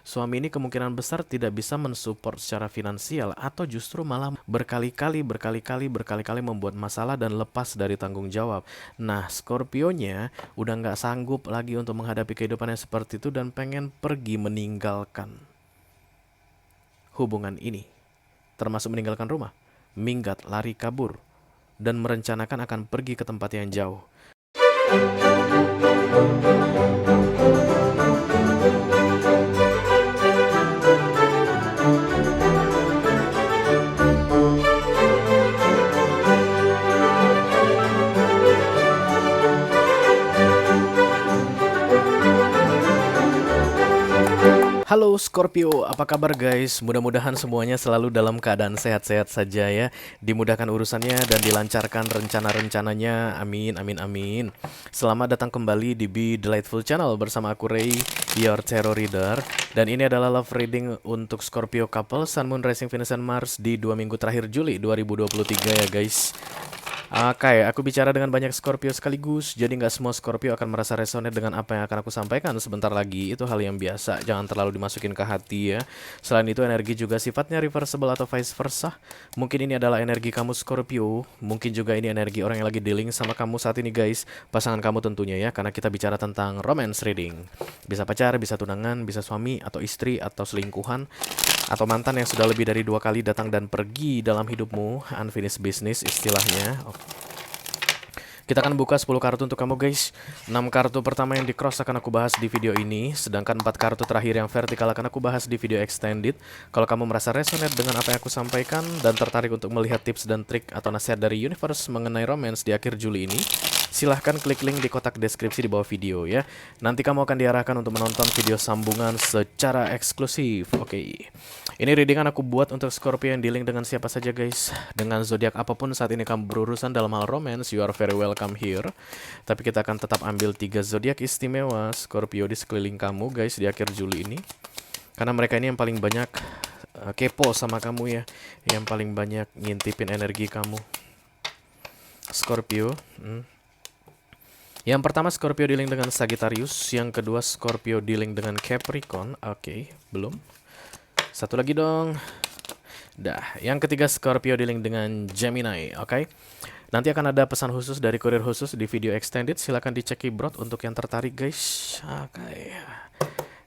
suami ini kemungkinan besar tidak bisa mensupport secara finansial atau justru malah berkali-kali membuat masalah dan lepas dari tanggung jawab. Nah, Scorpio-nya udah nggak sanggup lagi untuk menghadapi kehidupannya seperti itu dan pengen pergi meninggalkan hubungan ini, termasuk meninggalkan rumah, minggat, lari kabur, dan merencanakan akan pergi ke tempat yang jauh. Halo Scorpio, apa kabar guys? Mudah-mudahan semuanya selalu dalam keadaan sehat-sehat saja ya. Dimudahkan urusannya dan dilancarkan rencana-rencananya. Amin, amin, amin. Selamat datang kembali di Be Delightful Channel bersama aku Ray, your tarot reader. Dan ini adalah love reading untuk Scorpio couple Sun, Moon, Rising, Venus, and Mars di 2 minggu terakhir Juli 2023 ya guys. Oke, aku bicara dengan banyak Scorpio sekaligus, jadi nggak semua Scorpio akan merasa resonate dengan apa yang akan aku sampaikan sebentar lagi. Itu hal yang biasa, jangan terlalu dimasukin ke hati ya. Selain itu, energi juga sifatnya reversible atau vice versa. Mungkin ini adalah energi kamu Scorpio, mungkin juga ini energi orang yang lagi dealing sama kamu saat ini guys. Pasangan kamu tentunya ya, karena kita bicara tentang romance reading. Bisa pacar, bisa tunangan, bisa suami atau istri atau selingkuhan, atau mantan yang sudah lebih dari 2 kali datang dan pergi dalam hidupmu, unfinished business istilahnya. Kita akan buka 10 kartu untuk kamu guys. 6 kartu pertama yang di cross akan aku bahas di video ini, sedangkan 4 kartu terakhir yang vertikal akan aku bahas di video extended. Kalau kamu merasa resonate dengan apa yang aku sampaikan dan tertarik untuk melihat tips dan trik atau nasihat dari universe mengenai romance di akhir Juli ini, silahkan klik link di kotak deskripsi di bawah video ya. Nanti kamu akan diarahkan untuk menonton video sambungan secara eksklusif. Oke. Ini readingan aku buat untuk Scorpio yang dealing dengan siapa saja guys. Dengan zodiak apapun saat ini kamu berurusan dalam hal romance, you are very welcome here. Tapi kita akan tetap ambil 3 zodiak istimewa Scorpio di sekeliling kamu guys di akhir Juli ini. Karena mereka ini yang paling banyak kepo sama kamu ya. Yang paling banyak ngintipin energi kamu Scorpio. Yang pertama Scorpio dealing dengan Sagittarius, yang kedua Scorpio dealing dengan Capricorn. Oke, belum. Satu lagi dong. Dah, yang ketiga Scorpio dealing dengan Gemini, oke. Nanti akan ada pesan khusus dari kurir khusus di video extended. Silahkan dicek keyboard untuk yang tertarik guys. Oke.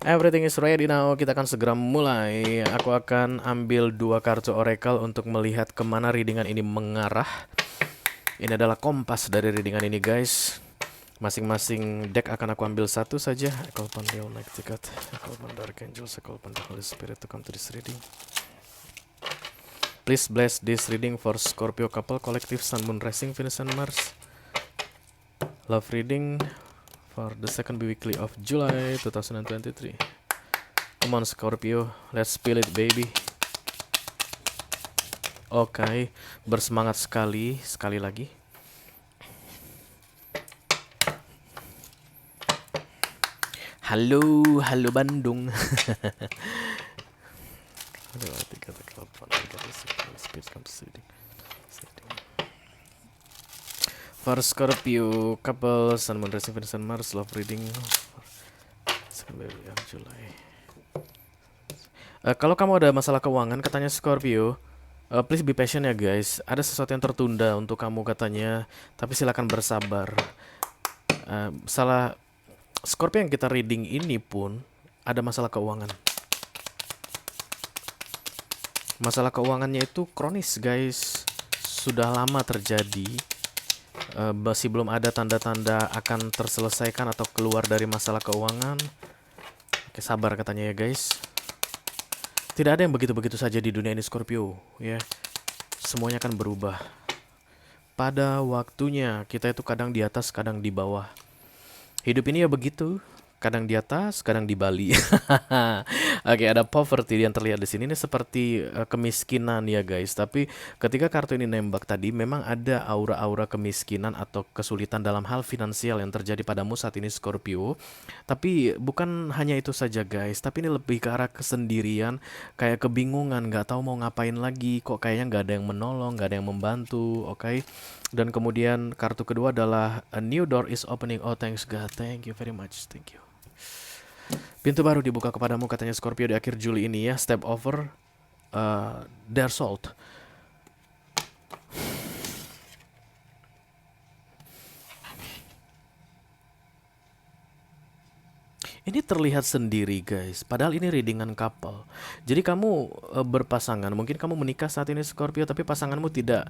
Everything is ready now. Kita akan segera mulai. Aku akan ambil 2 kartu oracle untuk melihat kemana readingan ini mengarah. Ini adalah kompas dari readingan ini guys. Masing-masing deck akan aku ambil satu saja. I call upon the Almighty God, I call upon the Archangels, I call upon the Holy Spirit to come to this reading. Please bless this reading for Scorpio couple, collective Sun, Moon, Rising, Venus, and Mars. Love reading for the second weekly of July 2023. Come on Scorpio, let's feel it baby. Oke, bersemangat sekali lagi. Halo Bandung. For Scorpio couple Sun, Moon, Rising, Venus, and Mars, love reading July. Kalau kamu ada masalah keuangan katanya Scorpio, please be patient ya guys. Ada sesuatu yang tertunda untuk kamu katanya, tapi silakan bersabar. Scorpio yang kita reading ini pun ada masalah keuangan. Masalah keuangannya itu kronis guys. Sudah lama terjadi. Masih belum ada tanda-tanda akan terselesaikan atau keluar dari masalah keuangan. Oke, sabar katanya ya guys. Tidak ada yang begitu-begitu saja di dunia ini Scorpio ya. Semuanya akan berubah. Pada waktunya kita itu kadang di atas, kadang di bawah. Hidup ini ya begitu, kadang di atas, kadang di Bali. Oke, ada poverty yang terlihat di sini. Ini seperti kemiskinan ya guys. Tapi ketika kartu ini nembak tadi, memang ada aura-aura kemiskinan atau kesulitan dalam hal finansial yang terjadi padamu saat ini Scorpio. Tapi bukan hanya itu saja guys. Tapi ini lebih ke arah kesendirian, kayak kebingungan, nggak tahu mau ngapain lagi. Kok kayaknya nggak ada yang menolong, nggak ada yang membantu. Oke. Dan kemudian kartu kedua adalah a new door is opening. Oh thanks God, thank you very much, thank you. Pintu baru dibuka kepadamu katanya Scorpio di akhir Juli ini ya. Step over their salt. Ini terlihat sendiri guys, padahal ini readingan couple. Jadi kamu berpasangan, mungkin kamu menikah saat ini Scorpio, tapi pasanganmu tidak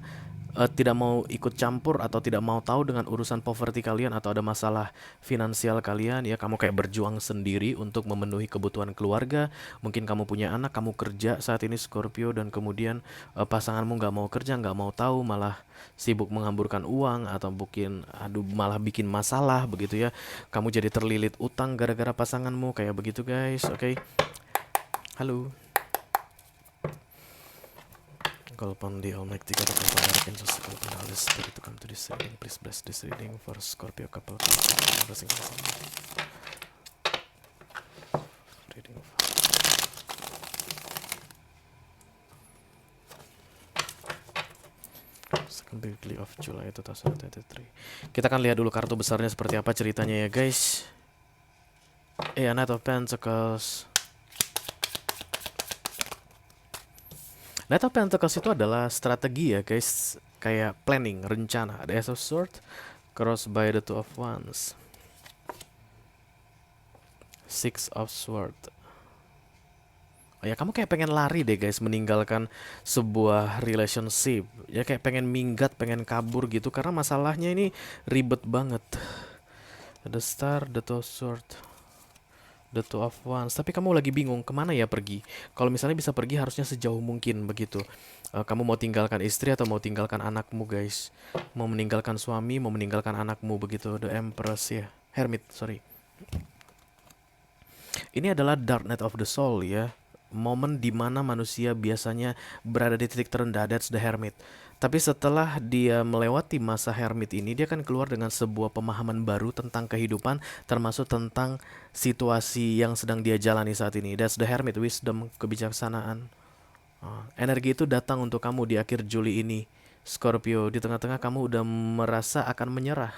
mau ikut campur atau tidak mau tahu dengan urusan poverty kalian atau ada masalah finansial kalian ya. Kamu kayak berjuang sendiri untuk memenuhi kebutuhan keluarga. Mungkin kamu punya anak, kamu kerja saat ini Scorpio, dan kemudian pasanganmu nggak mau kerja, nggak mau tahu, malah sibuk menghamburkan uang atau mungkin malah bikin masalah begitu ya. Kamu jadi terlilit utang gara-gara pasanganmu kayak begitu guys. Oke. Halo. Call upon the Almighty God of Empire, angels, call upon the Holy Spirit to come to this reading. Please bless this reading for Scorpio couple. Reading of second weekly of July 2023. Kita akan lihat dulu kartu besarnya seperti apa ceritanya ya guys. Knight of Pentacles. Knight of Pentacles itu adalah strategi ya guys, kayak planning, rencana. Ada Ace of Swords, cross by the Two of Wands, Six of Swords. Oh ya, kamu kayak pengen lari deh guys, meninggalkan sebuah relationship. Ya kayak pengen minggat, pengen kabur gitu, karena masalahnya ini ribet banget. The Star, the Two of Swords, the Two of Wands. Tapi kamu lagi bingung kemana ya pergi. Kalau misalnya bisa pergi harusnya sejauh mungkin begitu. Kamu mau tinggalkan istri atau mau tinggalkan anakmu guys. Mau meninggalkan suami, mau meninggalkan anakmu begitu. The Empress ya, Hermit, sorry. Ini adalah Dark Night of the Soul ya. Momen dimana manusia biasanya berada di titik terendah, that's the Hermit. Tapi setelah dia melewati masa Hermit ini, dia akan keluar dengan sebuah pemahaman baru tentang kehidupan, termasuk tentang situasi yang sedang dia jalani saat ini. That's the Hermit, wisdom, kebijaksanaan. Energi itu datang untuk kamu di akhir Juli ini Scorpio. Di tengah-tengah kamu udah merasa akan menyerah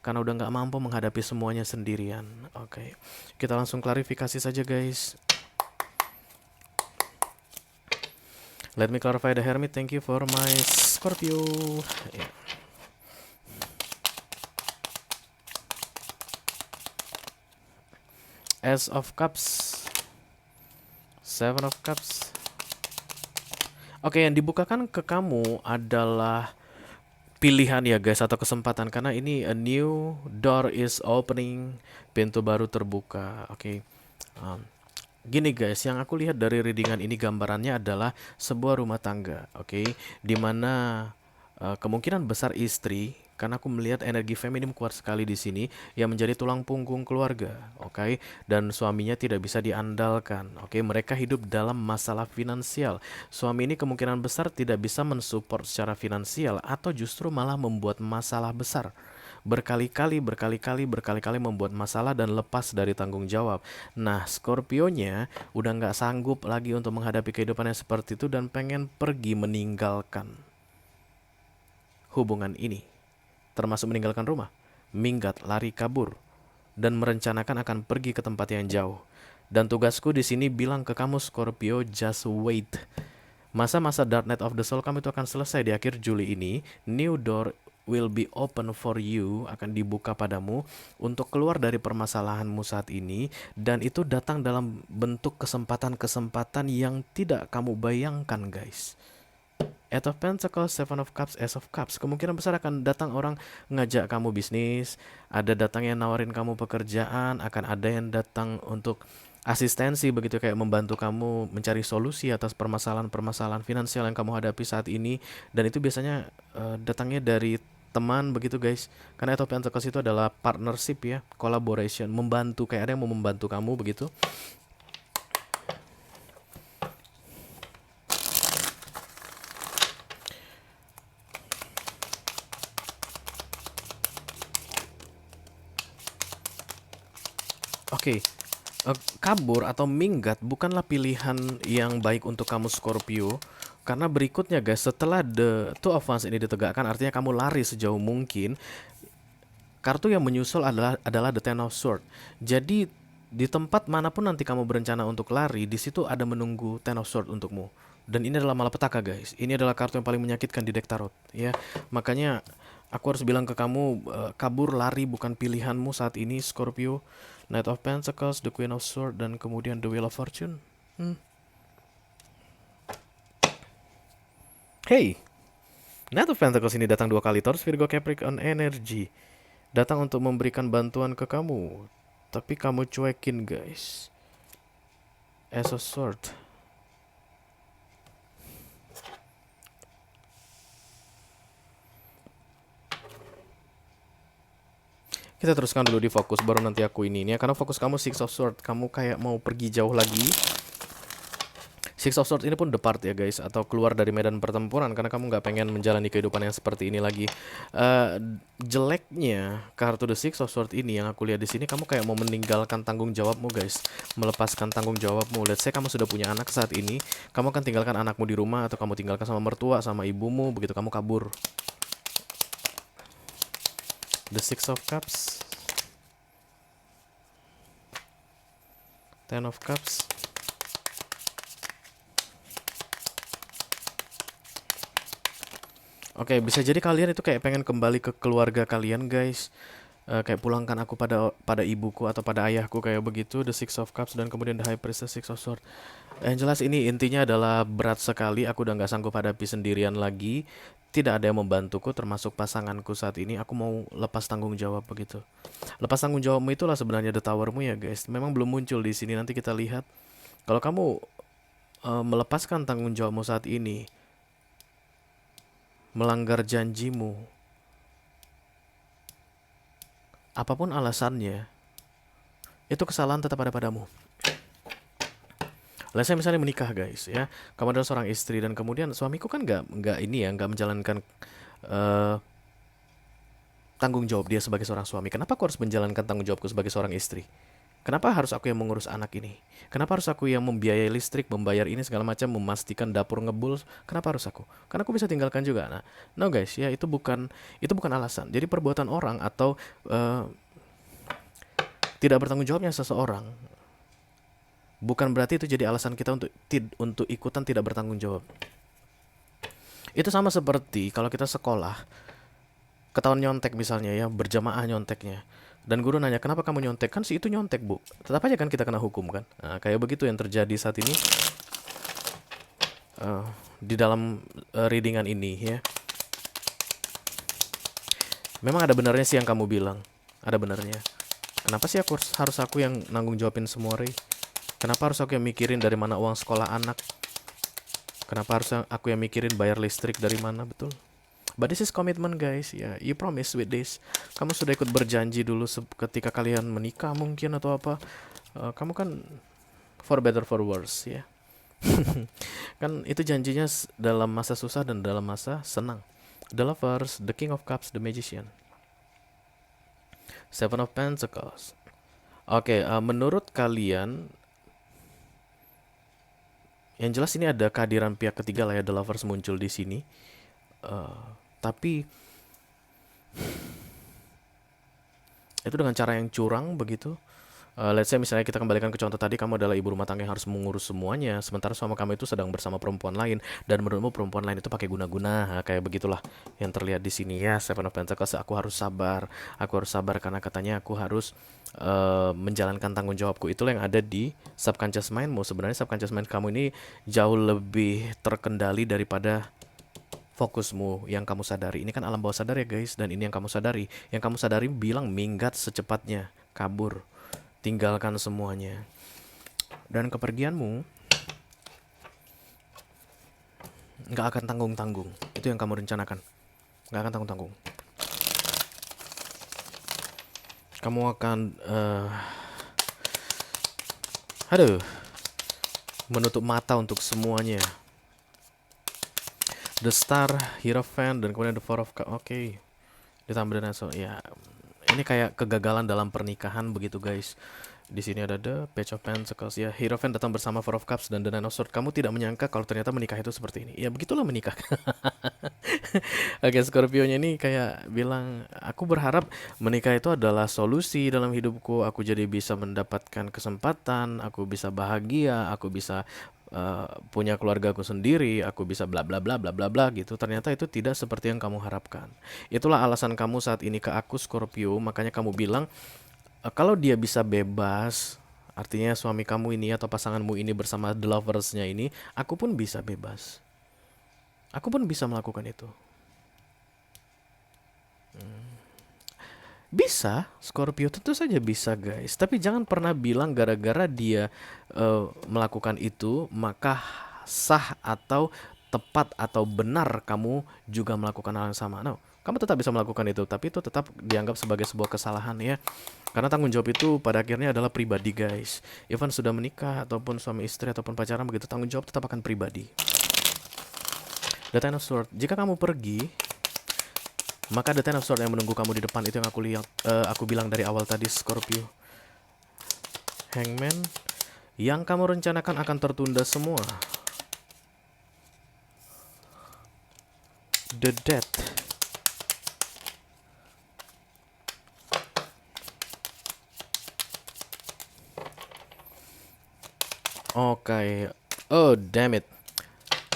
karena udah gak mampu menghadapi semuanya sendirian. Oke, kita langsung klarifikasi saja guys. Let me clarify the Hermit. Thank you for my Scorpio. Yeah. Ace of Cups, Seven of Cups. Oke, yang dibukakan ke kamu adalah pilihan ya guys, atau kesempatan, karena ini a new door is opening, pintu baru terbuka. Oke. Gini guys, yang aku lihat dari readingan ini gambarannya adalah sebuah rumah tangga, oke, dimana kemungkinan besar istri, karena aku melihat energi feminim kuat sekali di sini, yang menjadi tulang punggung keluarga, oke, dan suaminya tidak bisa diandalkan, oke. Mereka hidup dalam masalah finansial. Suami ini kemungkinan besar tidak bisa mensupport secara finansial atau justru malah membuat masalah besar. Berkali-kali membuat masalah dan lepas dari tanggung jawab. Nah, Scorpionya udah nggak sanggup lagi untuk menghadapi kehidupannya seperti itu dan pengen pergi meninggalkan hubungan ini, termasuk meninggalkan rumah, minggat, lari kabur, dan merencanakan akan pergi ke tempat yang jauh. Dan tugasku di sini bilang ke kamu Scorpio, just wait. Masa-masa Dark Night of the Soul kamu itu akan selesai di akhir Juli ini. New door will be open for you, akan dibuka padamu untuk keluar dari permasalahanmu saat ini, dan itu datang dalam bentuk kesempatan-kesempatan yang tidak kamu bayangkan guys. Eight of Pentacles, Seven of Cups, Ace of Cups. Kemungkinan besar akan datang orang ngajak kamu bisnis, ada datang yang nawarin kamu pekerjaan, akan ada yang datang untuk asistensi begitu, kayak membantu kamu mencari solusi atas permasalahan-permasalahan finansial yang kamu hadapi saat ini. Dan itu biasanya datangnya dari teman begitu guys, karena Eight of Pentacles itu adalah partnership ya, collaboration, membantu, kayak ada yang mau membantu kamu begitu. Oke. Kabur atau minggat bukanlah pilihan yang baik untuk kamu Scorpio, karena berikutnya guys, setelah the Two of Wands ini ditegakkan, artinya kamu lari sejauh mungkin. Kartu yang menyusul adalah the Ten of Swords. Jadi Di tempat manapun nanti kamu berencana untuk lari, di situ ada menunggu Ten of Swords untukmu. Dan ini adalah malapetaka guys. Ini adalah kartu yang paling menyakitkan di deck tarot, ya. Makanya aku harus bilang ke kamu, kabur lari bukan pilihanmu saat ini, Scorpio. Knight of Pentacles, the Queen of Swords, dan kemudian the Wheel of Fortune. Hey, Knight of Pentacles ini datang 2 kali. Taurus, Virgo, Capricorn energy. Datang untuk memberikan bantuan ke kamu. Tapi kamu cuekin guys. Ace of Sword. Kita teruskan dulu di fokus, baru nanti aku ini ya. Karena fokus kamu Six of Sword, kamu kayak mau pergi jauh lagi. Six of Swords ini pun depart ya guys, atau keluar dari medan pertempuran karena kamu nggak pengen menjalani kehidupan yang seperti ini lagi. Jeleknya kartu The Six of Swords ini yang aku lihat di sini, kamu kayak mau meninggalkan tanggung jawabmu guys, melepaskan tanggung jawabmu. Let's say kamu sudah punya anak saat ini, kamu akan tinggalkan anakmu di rumah atau kamu tinggalkan sama mertua, sama ibumu, begitu kamu kabur. The Six of Cups, Ten of Cups. Oke, bisa jadi kalian itu kayak pengen kembali ke keluarga kalian guys. Kayak pulangkan aku pada ibuku atau pada ayahku, kayak begitu. The Six of Cups dan kemudian The High Priestess, Six of Swords. Yang jelas ini intinya adalah berat sekali. Aku udah nggak sanggup hadapi sendirian lagi. Tidak ada yang membantuku, termasuk pasanganku saat ini. Aku mau lepas tanggung jawab begitu. Lepas tanggung jawabmu itulah sebenarnya The Towermu ya guys. Memang belum muncul di sini. Nanti kita lihat. Kalau kamu melepaskan tanggung jawabmu saat ini, melanggar janjimu, apapun alasannya, itu kesalahan tetap ada padamu. Let's say misalnya menikah guys ya, kamu adalah seorang istri dan kemudian suamiku kan nggak ini ya, nggak menjalankan tanggung jawab dia sebagai seorang suami. Kenapa aku harus menjalankan tanggung jawabku sebagai seorang istri? Kenapa harus aku yang mengurus anak ini? Kenapa harus aku yang membiayai listrik, membayar ini segala macam, memastikan dapur ngebul? Kenapa harus aku? Karena aku bisa tinggalkan juga. Nah, no guys, ya itu bukan alasan. Jadi perbuatan orang atau tidak bertanggung jawabnya seseorang bukan berarti itu jadi alasan kita untuk ikutan tidak bertanggung jawab. Itu sama seperti kalau kita sekolah ketahuan nyontek misalnya ya, berjamaah nyonteknya. Dan guru nanya, kenapa kamu nyontek? Kan si itu nyontek bu. Tetap aja kan kita kena hukum kan. Nah, kayak begitu yang terjadi saat ini di dalam readingan ini ya. Memang ada benarnya sih yang kamu bilang. Ada benarnya. Kenapa sih harus aku yang nanggung jawabin semua, Rey? Kenapa harus aku yang mikirin dari mana uang sekolah anak? Kenapa harus aku yang mikirin bayar listrik dari mana? Betul. But this is commitment guys, ya. You promise with this. Kamu sudah ikut berjanji dulu ketika kalian menikah mungkin atau apa. Kamu kan for better for worse ya. Kan itu janjinya dalam masa susah dan dalam masa senang. The Lovers, The King of Cups, The Magician, Seven of Pentacles. Oke, menurut kalian, yang jelas ini ada kehadiran pihak ketiga lah ya, The Lovers muncul di sini. Tapi itu dengan cara yang curang begitu. Let's say misalnya kita kembalikan ke contoh tadi, kamu adalah ibu rumah tangga yang harus mengurus semuanya, sementara suami kamu itu sedang bersama perempuan lain, dan menurutmu perempuan lain itu pakai guna-guna. Kayak begitulah yang terlihat di sini ya. Seven of Pentacles, aku harus sabar karena katanya aku harus menjalankan tanggung jawabku. Itulah yang ada di subconscious mindmu. Sebenarnya subconscious mind kamu ini jauh lebih terkendali daripada fokusmu yang kamu sadari. Ini kan alam bawah sadar ya guys, dan ini yang kamu sadari. Yang kamu sadari bilang minggat secepatnya, kabur, tinggalkan semuanya. Dan kepergianmu nggak akan tanggung-tanggung. Itu yang kamu rencanakan, nggak akan tanggung-tanggung. Kamu akan menutup mata untuk semuanya. The Star, Hierophant, dan kemudian The Four of Cups. Oke. Ditambah dengan ya, ini kayak kegagalan dalam pernikahan begitu guys. Di sini ada The Page of Pentacles ya. Hierophant datang bersama Four of Cups dan The Nine of Swords. Kamu tidak menyangka kalau ternyata menikah itu seperti ini. Ya begitulah menikah. Oke, Scorpio-nya ini kayak bilang, aku berharap menikah itu adalah solusi dalam hidupku. Aku jadi bisa mendapatkan kesempatan, aku bisa bahagia, aku bisa punya keluargaku sendiri, aku bisa bla bla bla bla bla bla gitu. Ternyata itu tidak seperti yang kamu harapkan. Itulah alasan kamu saat ini ke aku Scorpio, makanya kamu bilang kalau dia bisa bebas, artinya suami kamu ini atau pasanganmu ini bersama the lovers-nya ini, aku pun bisa bebas. Aku pun bisa melakukan itu. Bisa, Scorpio tentu saja bisa guys. Tapi jangan pernah bilang gara-gara dia melakukan itu, maka sah atau tepat atau benar kamu juga melakukan hal yang sama. No, kamu tetap bisa melakukan itu, tapi itu tetap dianggap sebagai sebuah kesalahan ya. Karena tanggung jawab itu pada akhirnya adalah pribadi guys. Even sudah menikah ataupun suami istri ataupun pacaran begitu, tanggung jawab tetap akan pribadi. The Ten of Swords, jika kamu pergi, maka The Ten of Swords yang menunggu kamu di depan itu yang aku lihat, aku bilang dari awal tadi Scorpio. Hangman, yang kamu rencanakan akan tertunda semua. The Death. Oke. Oh damn it.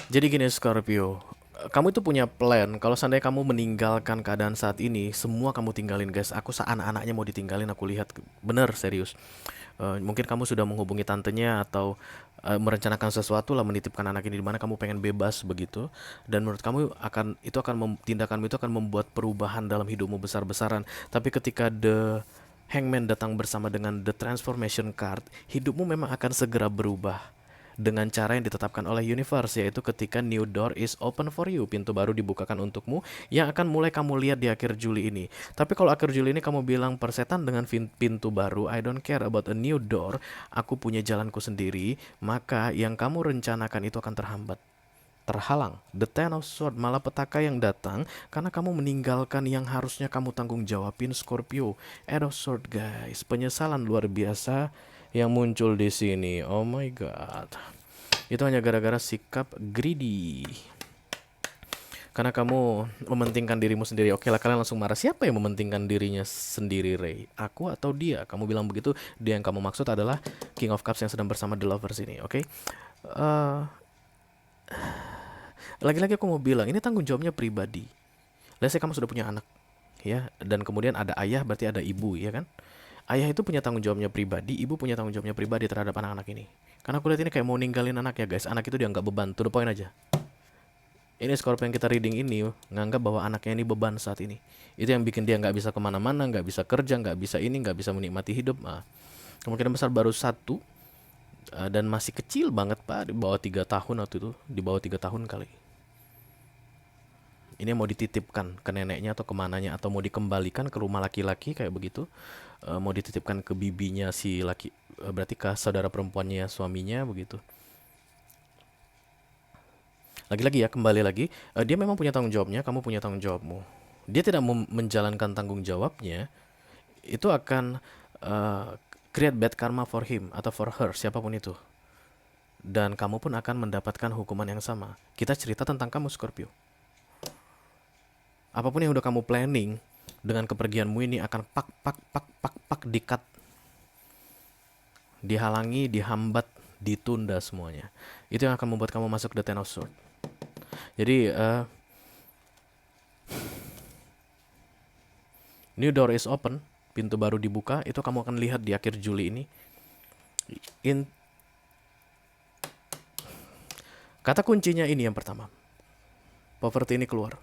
Jadi gini Scorpio, kamu itu punya plan. Kalau seandainya kamu meninggalkan keadaan saat ini, semua kamu tinggalin guys. Aku anak-anaknya mau ditinggalin. Aku lihat bener serius. Mungkin kamu sudah menghubungi tantenya atau merencanakan sesuatu lah, menitipkan anak ini di mana kamu pengen bebas begitu. Dan menurut kamu tindakanmu itu akan membuat perubahan dalam hidupmu besar-besaran. Tapi ketika the Hangman datang bersama dengan the transformation card, hidupmu memang akan segera berubah dengan cara yang ditetapkan oleh universe, yaitu ketika new door is open for you, pintu baru dibukakan untukmu yang akan mulai kamu lihat di akhir Juli ini. Tapi kalau akhir Juli ini kamu bilang persetan dengan pintu baru, I don't care about a new door, aku punya jalanku sendiri, maka yang kamu rencanakan itu akan terhalang. The Ten of Swords, malapetaka yang datang karena kamu meninggalkan yang harusnya kamu tanggung jawabin Scorpio. Eight of Swords guys, penyesalan luar biasa yang muncul di sini. Oh my god. Itu hanya gara-gara sikap greedy. Karena kamu mementingkan dirimu sendiri. Oke lah, kalian langsung marah. Siapa yang mementingkan dirinya sendiri, Ray? Aku atau dia? Kamu bilang begitu. Dia yang kamu maksud adalah King of Cups yang sedang bersama The Lovers ini. Oke. Lagi-lagi aku mau bilang, ini tanggung jawabnya pribadi. Let's say kamu sudah punya anak, ya, dan kemudian ada ayah, berarti ada ibu, ya kan? Ayah itu punya tanggung jawabnya pribadi, ibu punya tanggung jawabnya pribadi terhadap anak-anak ini. Karena aku lihat ini kayak mau ninggalin anak ya guys. Anak itu dianggap beban, to the point aja. Ini Scorpio yang kita reading ini nganggap bahwa anaknya ini beban saat ini. Itu yang bikin dia nggak bisa kemana-mana, nggak bisa kerja, nggak bisa ini, nggak bisa menikmati hidup. Kemungkinan besar baru satu, dan masih kecil banget pak, di bawah 3 tahun waktu itu, di bawah 3 tahun kali. Ini mau dititipkan ke neneknya atau kemananya, atau mau dikembalikan ke rumah laki-laki kayak begitu, mau dititipkan ke bibinya si laki, berarti ke saudara perempuannya suaminya begitu. Lagi-lagi ya, kembali lagi, dia memang punya tanggung jawabnya, kamu punya tanggung jawabmu. Dia tidak menjalankan tanggung jawabnya, itu akan create bad karma for him atau for her, siapapun itu. Dan kamu pun akan mendapatkan hukuman yang sama. Kita cerita tentang kamu Scorpio. Apapun yang udah kamu planning dengan kepergianmu ini akan pak dikat, dihalangi, dihambat, ditunda semuanya. Itu yang akan membuat kamu masuk the Ten of Swords. Jadi new door is open, pintu baru dibuka, itu kamu akan lihat di akhir Juli ini. Kata kuncinya ini yang pertama, poverty ini keluar.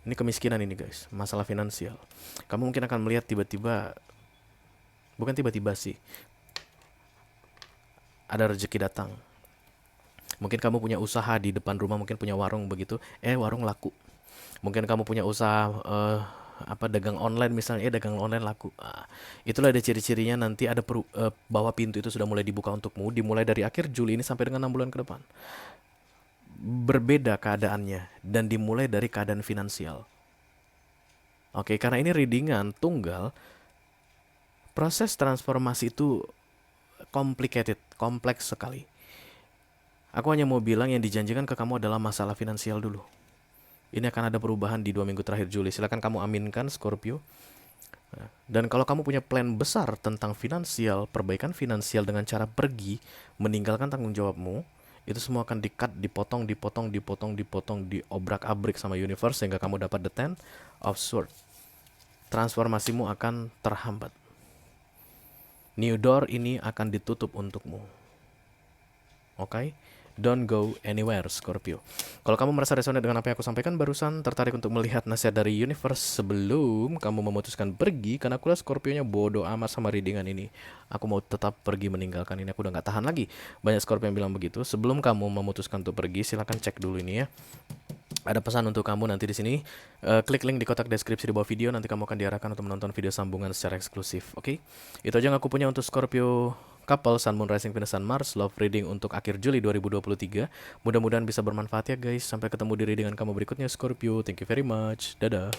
Ini kemiskinan ini guys, masalah finansial. Kamu mungkin akan melihat tiba-tiba, bukan tiba-tiba sih, ada rezeki datang. Mungkin kamu punya usaha di depan rumah, mungkin punya warung begitu, warung laku. Mungkin kamu punya usaha dagang online misalnya, dagang online laku. Itulah ada ciri-cirinya nanti ada bahwa pintu itu sudah mulai dibuka untukmu, dimulai dari akhir Juli ini sampai dengan 6 bulan ke depan. Berbeda keadaannya dan dimulai dari keadaan finansial. Oke, karena ini readingan tunggal, proses transformasi itu complicated, kompleks sekali. Aku hanya mau bilang yang dijanjikan ke kamu adalah masalah finansial dulu. Ini akan ada perubahan di 2 minggu terakhir Juli. Silakan kamu aminkan Scorpio. Dan kalau kamu punya plan besar tentang finansial, perbaikan finansial dengan cara pergi, meninggalkan tanggung jawabmu, itu semua akan di-cut, dipotong, diobrak-abrik sama universe sehingga kamu dapat the Ten of Swords. Transformasimu akan terhambat. New door ini akan ditutup untukmu. Oke? Don't go anywhere, Scorpio. Kalau kamu merasa resonate dengan apa yang aku sampaikan barusan, tertarik untuk melihat nasihat dari universe sebelum kamu memutuskan pergi, karena aku lihat Scorpio-nya bodoh amat sama readingan ini. Aku mau tetap pergi meninggalkan ini, aku udah gak tahan lagi. Banyak Scorpio yang bilang begitu. Sebelum kamu memutuskan untuk pergi, silahkan cek dulu ini ya. Ada pesan untuk kamu nanti di sini. Klik link di kotak deskripsi di bawah video, nanti kamu akan diarahkan untuk menonton video sambungan secara eksklusif. Oke? Itu aja yang aku punya untuk Scorpio couple Sun, Moon, Rising, Venus, Sun, Mars love reading untuk akhir Juli 2023. Mudah-mudahan bisa bermanfaat ya guys. Sampai ketemu di readingan kamu berikutnya Scorpio. Thank you very much. Dadah.